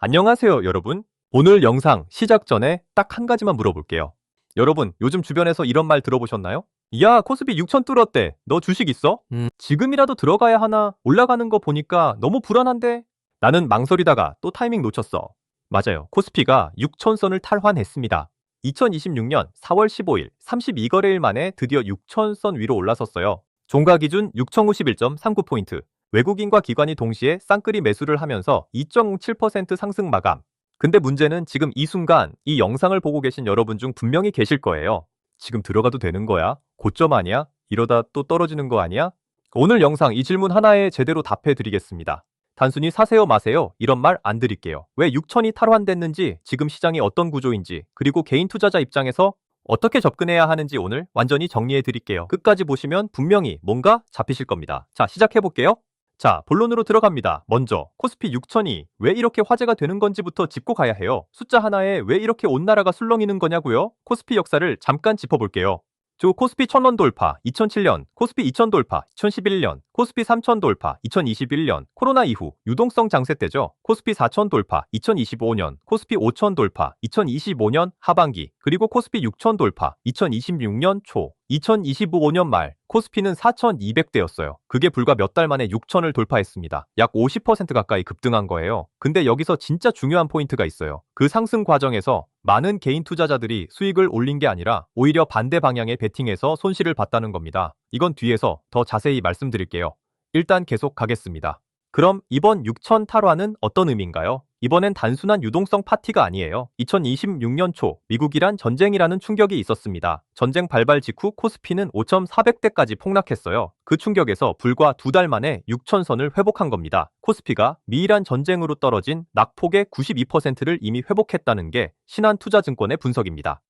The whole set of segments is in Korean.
안녕하세요, 여러분. 오늘 영상 시작 전에 딱 한 가지만 물어볼게요. 여러분, 요즘 주변에서 이런 말 들어보셨나요? 야, 코스피 6천 뚫었대. 너 주식 있어? 지금이라도 들어가야 하나? 올라가는 거 보니까 너무 불안한데? 나는 망설이다가 또 타이밍 놓쳤어. 맞아요. 코스피가 6천선을 탈환했습니다. 2026년 4월 15일 32거래일 만에 드디어 6천선 위로 올라섰어요. 종가 기준 6,051.39포인트. 외국인과 기관이 동시에 쌍끌이 매수를 하면서 2.07% 상승 마감. 근데 문제는 지금 이 순간 이 영상을 보고 계신 여러분 중 분명히 계실 거예요. 지금 들어가도 되는 거야? 고점 아니야? 이러다 또 떨어지는 거 아니야? 오늘 영상 이 질문 하나에 제대로 답해 드리겠습니다. 단순히 사세요 마세요 이런 말 안 드릴게요. 왜 6천이 탈환됐는지, 지금 시장이 어떤 구조인지, 그리고 개인 투자자 입장에서 어떻게 접근해야 하는지 오늘 완전히 정리해 드릴게요. 끝까지 보시면 분명히 뭔가 잡히실 겁니다. 자, 시작해 볼게요. 자, 본론으로 들어갑니다. 먼저 코스피 6천이 왜 이렇게 화제가 되는 건지부터 짚고 가야 해요. 숫자 하나에 왜 이렇게 온 나라가 술렁이는 거냐고요? 코스피 역사를 잠깐 짚어볼게요. 저 코스피 1000원 돌파 2007년, 코스피 2000 돌파 2011년, 코스피 3000 돌파 2021년, 코로나 이후 유동성 장세 때죠. 코스피 4000 돌파 2025년, 코스피 5000 돌파 2025년 하반기, 그리고 코스피 6000 돌파 2026년 초, 2025년 말 코스피는 4200대였어요. 그게 불과 몇 달 만에 6000을 돌파했습니다. 약 50% 가까이 급등한 거예요. 근데 여기서 진짜 중요한 포인트가 있어요. 그 상승 과정에서 많은 개인 투자자들이 수익을 올린 게 아니라 오히려 반대 방향의 베팅에서 손실을 봤다는 겁니다. 이건 뒤에서 더 자세히 말씀드릴게요. 일단 계속 가겠습니다. 그럼 이번 6천 탈환은 어떤 의미인가요? 이번엔 단순한 유동성 파티가 아니에요. 2026년 초 미국이란 전쟁이라는 충격이 있었습니다. 전쟁 발발 직후 코스피는 5,400대까지 폭락했어요. 그 충격에서 불과 2달 만에 6천선을 회복한 겁니다. 코스피가 미이란 전쟁으로 떨어진 낙폭의 92%를 이미 회복했다는 게 신한투자증권의 분석입니다.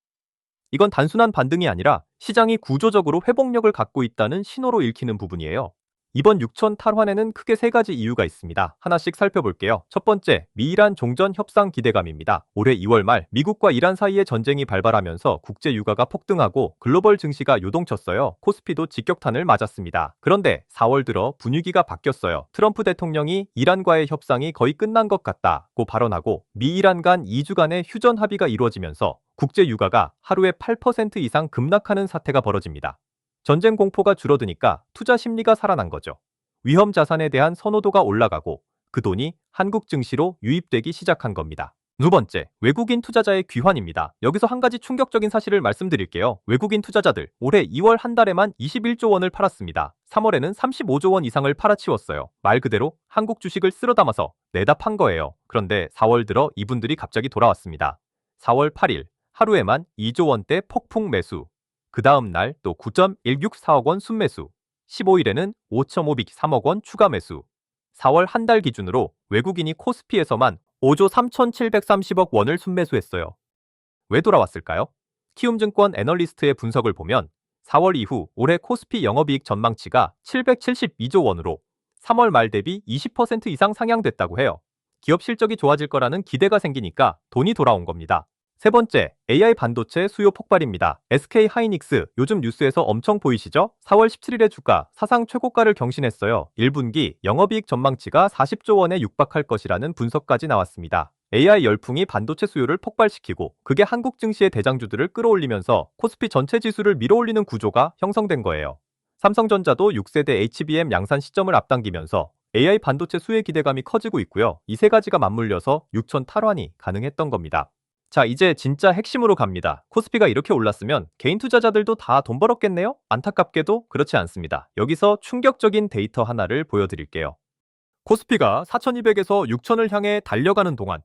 이건 단순한 반등이 아니라 시장이 구조적으로 회복력을 갖고 있다는 신호로 읽히는 부분이에요. 이번 6천 탈환에는 크게 세 가지 이유가 있습니다. 하나씩 살펴볼게요. 첫 번째, 미이란 종전 협상 기대감입니다. 올해 2월 말 미국과 이란 사이에 전쟁이 발발하면서 국제 유가가 폭등하고 글로벌 증시가 요동쳤어요. 코스피도 직격탄을 맞았습니다. 그런데 4월 들어 분위기가 바뀌었어요. 트럼프 대통령이 이란과의 협상이 거의 끝난 것 같다고 발언하고 미이란 간 2주간의 휴전 합의가 이루어지면서 국제 유가가 하루에 8% 이상 급락하는 사태가 벌어집니다. 전쟁 공포가 줄어드니까 투자 심리가 살아난 거죠. 위험 자산에 대한 선호도가 올라가고 그 돈이 한국 증시로 유입되기 시작한 겁니다. 두 번째, 외국인 투자자의 귀환입니다. 여기서 한 가지 충격적인 사실을 말씀드릴게요. 외국인 투자자들 올해 2월 한 달에만 21조 원을 팔았습니다. 3월에는 35조 원 이상을 팔아치웠어요. 말 그대로 한국 주식을 쓸어 담아서 내다 판 거예요. 그런데 4월 들어 이분들이 갑자기 돌아왔습니다. 4월 8일 하루에만 2조 원대 폭풍 매수. 그 다음 날 또 9.164억 원 순매수, 15일에는 5,503억 원 추가 매수. 4월 한 달 기준으로 외국인이 코스피에서만 5조 3,730억 원을 순매수했어요. 왜 돌아왔을까요? 키움증권 애널리스트의 분석을 보면 4월 이후 올해 코스피 영업이익 전망치가 772조 원으로 3월 말 대비 20% 이상 상향됐다고 해요. 기업 실적이 좋아질 거라는 기대가 생기니까 돈이 돌아온 겁니다. 세 번째, AI 반도체 수요 폭발입니다. SK 하이닉스 요즘 뉴스에서 엄청 보이시죠? 4월 17일에 주가 사상 최고가를 경신했어요. 1분기 영업이익 전망치가 40조 원에 육박할 것이라는 분석까지 나왔습니다. AI 열풍이 반도체 수요를 폭발시키고 그게 한국 증시의 대장주들을 끌어올리면서 코스피 전체 지수를 밀어올리는 구조가 형성된 거예요. 삼성전자도 6세대 HBM 양산 시점을 앞당기면서 AI 반도체 수혜 기대감이 커지고 있고요. 이 세 가지가 맞물려서 6천 탈환이 가능했던 겁니다. 자, 이제 진짜 핵심으로 갑니다. 코스피가 이렇게 올랐으면 개인 투자자들도 다 돈 벌었겠네요? 안타깝게도 그렇지 않습니다. 여기서 충격적인 데이터 하나를 보여드릴게요. 코스피가 4200에서 6000을 향해 달려가는 동안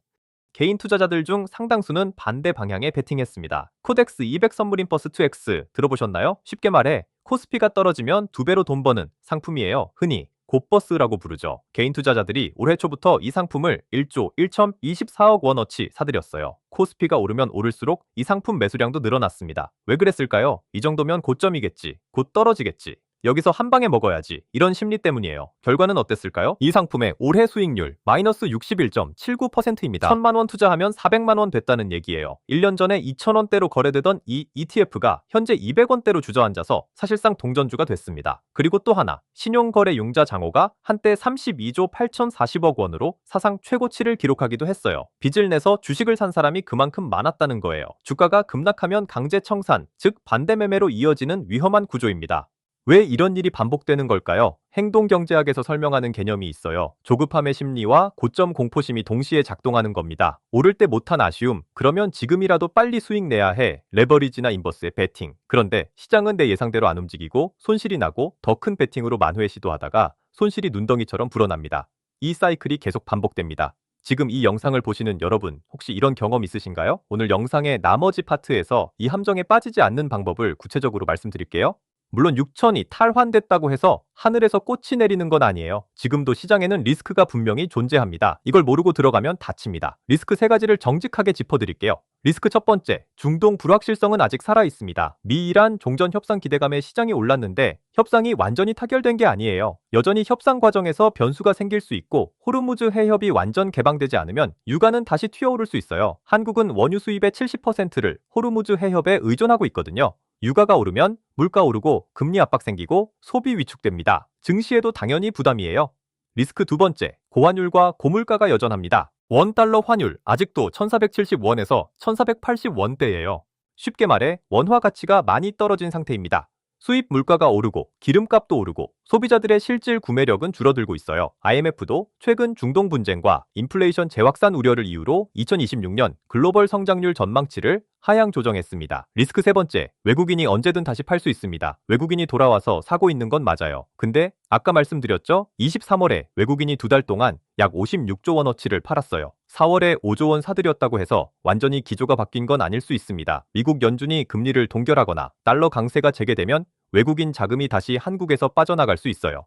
개인 투자자들 중 상당수는 반대 방향에 베팅했습니다. 코덱스 200 선물 인버스 2X 들어보셨나요? 쉽게 말해 코스피가 떨어지면 2배로 돈 버는 상품이에요. 흔히 곧버스라고 부르죠. 개인 투자자들이 올해 초부터 이 상품을 1조 1,024억 원어치 사들였어요. 코스피가 오르면 오를수록 이 상품 매수량도 늘어났습니다. 왜 그랬을까요? 이 정도면 고점이겠지, 곧 떨어지겠지. 여기서 한 방에 먹어야지. 이런 심리 때문이에요. 결과는 어땠을까요? 이 상품의 올해 수익률 마이너스 61.79%입니다. 1,000만 원 투자하면 400만 원 됐다는 얘기예요. 1년 전에 2,000원대로 거래되던 이 ETF가 현재 200원대로 주저앉아서 사실상 동전주가 됐습니다. 그리고 또 하나, 신용거래 융자 장호가 한때 32조 8,040억 원으로 사상 최고치를 기록하기도 했어요. 빚을 내서 주식을 산 사람이 그만큼 많았다는 거예요. 주가가 급락하면 강제 청산, 즉 반대 매매로 이어지는 위험한 구조입니다. 왜 이런 일이 반복되는 걸까요? 행동경제학에서 설명하는 개념이 있어요. 조급함의 심리와 고점 공포심이 동시에 작동하는 겁니다. 오를 때 못한 아쉬움, 그러면 지금이라도 빨리 수익 내야 해. 레버리지나 인버스의 베팅. 그런데 시장은 내 예상대로 안 움직이고 손실이 나고 더 큰 베팅으로 만회 시도하다가 손실이 눈덩이처럼 불어납니다. 이 사이클이 계속 반복됩니다. 지금 이 영상을 보시는 여러분, 혹시 이런 경험 있으신가요? 오늘 영상의 나머지 파트에서 이 함정에 빠지지 않는 방법을 구체적으로 말씀드릴게요. 물론 6천이 탈환됐다고 해서 하늘에서 꽃이 내리는 건 아니에요. 지금도 시장에는 리스크가 분명히 존재합니다. 이걸 모르고 들어가면 다칩니다. 리스크 3가지를 정직하게 짚어드릴게요. 리스크 첫 번째, 중동 불확실성은 아직 살아있습니다. 미이란 종전 협상 기대감에 시장이 올랐는데 협상이 완전히 타결된 게 아니에요. 여전히 협상 과정에서 변수가 생길 수 있고 호르무즈 해협이 완전 개방되지 않으면 유가는 다시 튀어오를 수 있어요. 한국은 원유 수입의 70%를 호르무즈 해협에 의존하고 있거든요. 유가가 오르면 물가 오르고 금리 압박 생기고 소비 위축됩니다. 증시에도 당연히 부담이에요. 리스크 두 번째, 고환율과 고물가가 여전합니다. 원달러 환율 아직도 1470원에서 1480원대예요. 쉽게 말해 원화 가치가 많이 떨어진 상태입니다. 수입 물가가 오르고 기름값도 오르고 소비자들의 실질 구매력은 줄어들고 있어요. IMF도 최근 중동 분쟁과 인플레이션 재확산 우려를 이유로 2026년 글로벌 성장률 전망치를 하향 조정했습니다. 리스크 세 번째, 외국인이 언제든 다시 팔 수 있습니다. 외국인이 돌아와서 사고 있는 건 맞아요. 근데 아까 말씀드렸죠? 23월에 외국인이 2달 동안 약 56조 원어치를 팔았어요. 4월에 5조 원 사들였다고 해서 완전히 기조가 바뀐 건 아닐 수 있습니다. 미국 연준이 금리를 동결하거나 달러 강세가 재개되면 외국인 자금이 다시 한국에서 빠져나갈 수 있어요.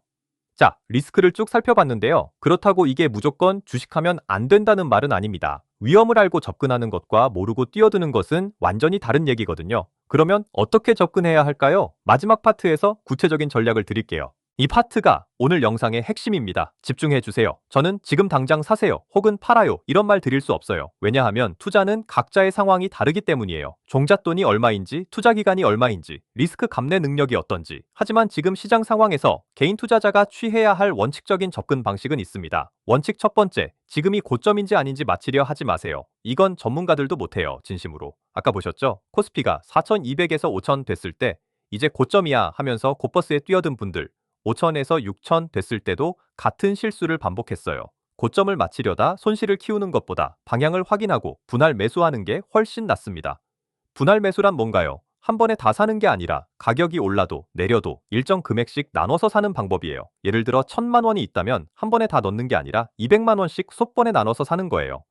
자, 리스크를 쭉 살펴봤는데요. 그렇다고 이게 무조건 주식하면 안 된다는 말은 아닙니다. 위험을 알고 접근하는 것과 모르고 뛰어드는 것은 완전히 다른 얘기거든요. 그러면 어떻게 접근해야 할까요? 마지막 파트에서 구체적인 전략을 드릴게요. 이 파트가 오늘 영상의 핵심입니다. 집중해 주세요. 저는 지금 당장 사세요 혹은 팔아요 이런 말 드릴 수 없어요. 왜냐하면 투자는 각자의 상황이 다르기 때문이에요. 종잣돈이 얼마인지, 투자 기간이 얼마인지, 리스크 감내 능력이 어떤지. 하지만 지금 시장 상황에서 개인 투자자가 취해야 할 원칙적인 접근 방식은 있습니다. 원칙 첫 번째, 지금이 고점인지 아닌지 맞히려 하지 마세요. 이건 전문가들도 못해요, 진심으로. 아까 보셨죠? 코스피가 4200에서 5000 됐을 때 이제 고점이야 하면서 고버스에 뛰어든 분들, 5천에서 6천 됐을 때도 같은 실수를 반복했어요. 고점을 맞추려다 손실을 키우는 것보다 방향을 확인하고 분할 매수하는 게 훨씬 낫습니다. 분할 매수란 뭔가요? 한 번에 다 사는 게 아니라 가격이 올라도 내려도 일정 금액씩 나눠서 사는 방법이에요. 예를 들어 1,000만 원이 있다면 한 번에 다 넣는 게 아니라 200만 원씩 속번에 나눠서 사는 거예요.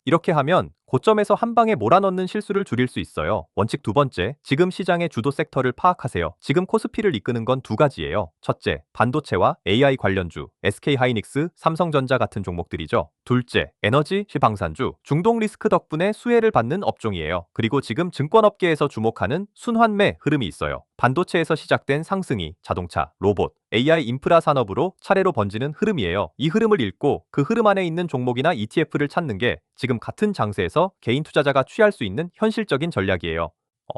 이렇게 하면 고점에서 한 방에 몰아넣는 실수를 줄일 수 있어요. 원칙 두 번째, 지금 시장의 주도 섹터를 파악하세요. 지금 코스피를 이끄는 건 2가지예요. 첫째, 반도체와 AI 관련주, SK하이닉스, 삼성전자 같은 종목들이죠. 둘째, 에너지, 방산주, 중동 리스크 덕분에 수혜를 받는 업종이에요. 그리고 지금 증권업계에서 주목하는 순환매 흐름이 있어요. 반도체에서 시작된 상승이 자동차, 로봇, AI 인프라 산업으로 차례로 번지는 흐름이에요. 이 흐름을 읽고 그 흐름 안에 있는 종목이나 ETF를 찾는 게 지금 같은 장세에서 개인 투자자가 취할 수 있는 현실적인 전략이에요.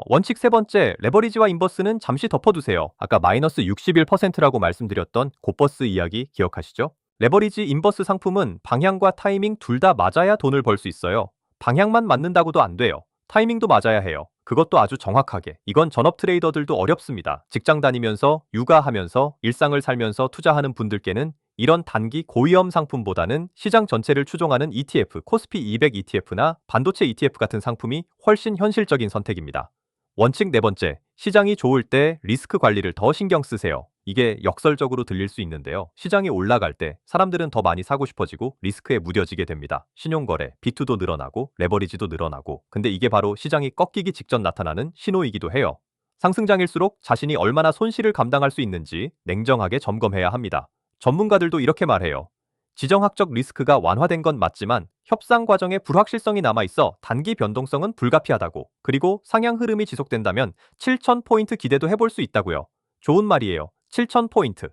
원칙 세 번째, 레버리지와 인버스는 잠시 덮어두세요. 아까 마이너스 61%라고 말씀드렸던 고버스 이야기 기억하시죠? 레버리지 인버스 상품은 방향과 타이밍 둘 다 맞아야 돈을 벌 수 있어요. 방향만 맞는다고도 안 돼요. 타이밍도 맞아야 해요. 그것도 아주 정확하게. 이건 전업 트레이더들도 어렵습니다. 직장 다니면서, 육아하면서, 일상을 살면서 투자하는 분들께는 이런 단기 고위험 상품보다는 시장 전체를 추종하는 ETF, 코스피 200 ETF나 반도체 ETF 같은 상품이 훨씬 현실적인 선택입니다. 원칙 네 번째, 시장이 좋을 때 리스크 관리를 더 신경 쓰세요. 이게 역설적으로 들릴 수 있는데요. 시장이 올라갈 때 사람들은 더 많이 사고 싶어지고 리스크에 무뎌지게 됩니다. 신용거래, 비투도 늘어나고 레버리지도 늘어나고. 근데 이게 바로 시장이 꺾이기 직전 나타나는 신호이기도 해요. 상승장일수록 자신이 얼마나 손실을 감당할 수 있는지 냉정하게 점검해야 합니다. 전문가들도 이렇게 말해요. 지정학적 리스크가 완화된 건 맞지만 협상 과정에 불확실성이 남아있어 단기 변동성은 불가피하다고. 그리고 상향 흐름이 지속된다면 7,000포인트 기대도 해볼 수 있다고요. 좋은 말이에요. 7,000포인트.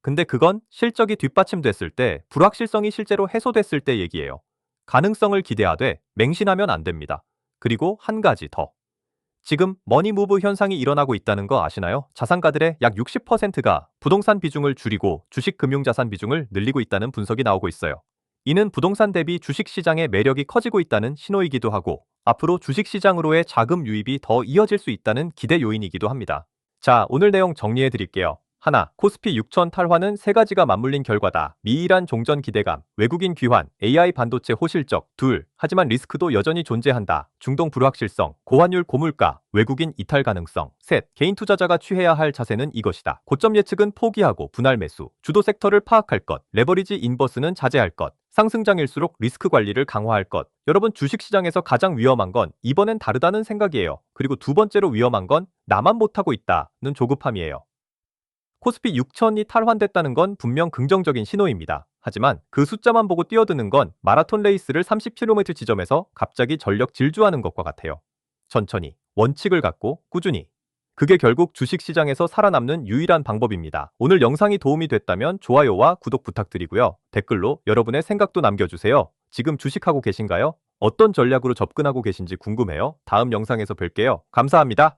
근데 그건 실적이 뒷받침됐을 때, 불확실성이 실제로 해소됐을 때 얘기예요. 가능성을 기대하되 맹신하면 안 됩니다. 그리고 한 가지 더. 지금 머니무브 현상이 일어나고 있다는 거 아시나요? 자산가들의 약 60%가 부동산 비중을 줄이고 주식 금융자산 비중을 늘리고 있다는 분석이 나오고 있어요. 이는 부동산 대비 주식 시장의 매력이 커지고 있다는 신호이기도 하고, 앞으로 주식 시장으로의 자금 유입이 더 이어질 수 있다는 기대 요인이기도 합니다. 자, 오늘 내용 정리해 드릴게요. 하나, 코스피 6천 탈환은 세 가지가 맞물린 결과다. 미일한 종전 기대감, 외국인 귀환, AI 반도체 호실적. 둘, 하지만 리스크도 여전히 존재한다. 중동 불확실성, 고환율 고물가, 외국인 이탈 가능성. 셋, 개인 투자자가 취해야 할 자세는 이것이다. 고점 예측은 포기하고 분할 매수, 주도 섹터를 파악할 것, 레버리지 인버스는 자제할 것, 상승장일수록 리스크 관리를 강화할 것. 여러분, 주식시장에서 가장 위험한 건 이번엔 다르다는 생각이에요. 그리고 두 번째로 위험한 건 나만 못하고 있다는 조급함이에요. 코스피 6천이 탈환됐다는 건 분명 긍정적인 신호입니다. 하지만 그 숫자만 보고 뛰어드는 건 마라톤 레이스를 30km 지점에서 갑자기 전력 질주하는 것과 같아요. 천천히, 원칙을 갖고 꾸준히. 그게 결국 주식시장에서 살아남는 유일한 방법입니다. 오늘 영상이 도움이 됐다면 좋아요와 구독 부탁드리고요. 댓글로 여러분의 생각도 남겨주세요. 지금 주식하고 계신가요? 어떤 전략으로 접근하고 계신지 궁금해요. 다음 영상에서 뵐게요. 감사합니다.